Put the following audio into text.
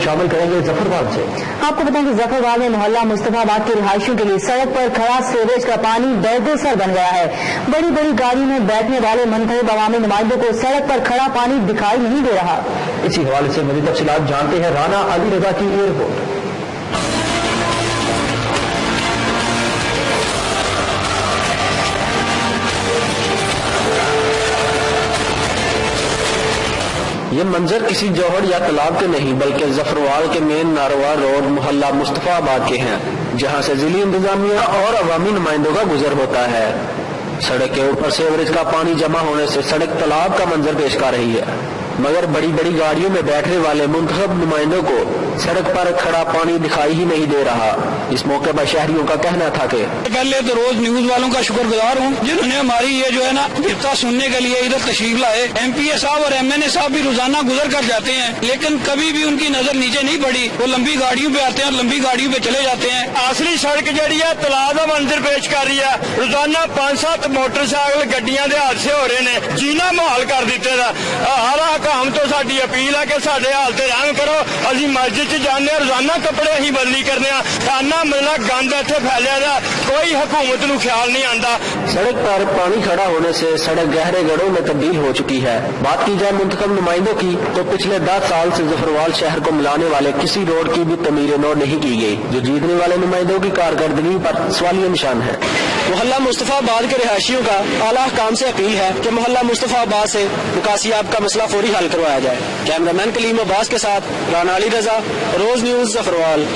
शामिल करेंगे जफरवाल से। आपको बताएं कि जफरवाल में मोहल्ला मुस्तफाबाद के रिहायशियों के लिए सड़क पर खड़ा सीवरेज का पानी दर्द-ए-सर बन गया है। बड़ी बड़ी गाड़ी में बैठने वाले मुंतखब अवामी नुमाइंदों को सड़क पर खड़ा पानी दिखाई नहीं दे रहा। इसी हवाले से मज़ीद तफसीलात जानते हैं राना अली रजा की ये रिपोर्ट। ये मंजर किसी जौहर या तालाब के नहीं बल्कि जफरवाल के मेन नारोवार रोड मोहल्ला मुस्तफाबाद के हैं, जहां से जिली इंतजामिया और अवामी नुमाइंदों का गुजर होता है। सड़क के ऊपर सीवरेज का पानी जमा होने से सड़क तालाब का मंजर पेश कर रही है, मगर बड़ी बड़ी गाड़ियों में बैठने वाले मुंतखब नुमाइंदों को सड़क पर खड़ा पानी दिखाई ही नहीं दे रहा। इस मौके पर शहरियों का कहना था कि पहले तो रोज न्यूज वालों का शुक्रगुजार हूँ जिन्होंने हमारी ये जो है ना गिरफ्तार सुनने के लिए इधर तशरीफ लाए। MPA साहब और MNA साहब भी रोजाना गुजर कर जाते हैं, लेकिन कभी भी उनकी नजर नीचे नहीं पड़ी। वो लंबी गाड़ियों पे आते हैं और लंबी गाड़ियों पे चले जाते हैं। असली सड़क जी है तलाब का मंजर पेश कर रही है। रोजाना 5-7 मोटरसाइकिल गड्डियां के हादसे हो रहे हैं, जीना माहौल कर दिते दा। हर काम तो साडी अपील है कि साडे हाल ते रहम करो। असीं मस्जिद च जाने रोजाना कपड़े असीं बदली करने आना मतलब गंद इत्थे फैलिया दा कोई हुकूमत नूं ख्याल नहीं आंदा। सड़क पर पानी खड़ा होने से सड़क गहरे गड्ढों में तब्दील हो चुकी है। बात की जाए मुंतखब नुमाइंदों की तो पिछले 10 साल से जफरवाल शहर को मिलाने वाले किसी रोड की भी तमीर नौ नहीं की गई, जो जीतने वाले नुमाइंदों की कारकर्दगी पर सवालिया निशान है। मोहल्ला मुस्तफाबाद के रिहायशियों का आला हुकाम से अपील है कि मोहल्ला मुस्तफाबाद से मुकासियाब का मसला फौरी हल करवाया जाए। कैमरामैन कलीम अब्बास के साथ राना अली रजा, रोज न्यूज जफरवाल।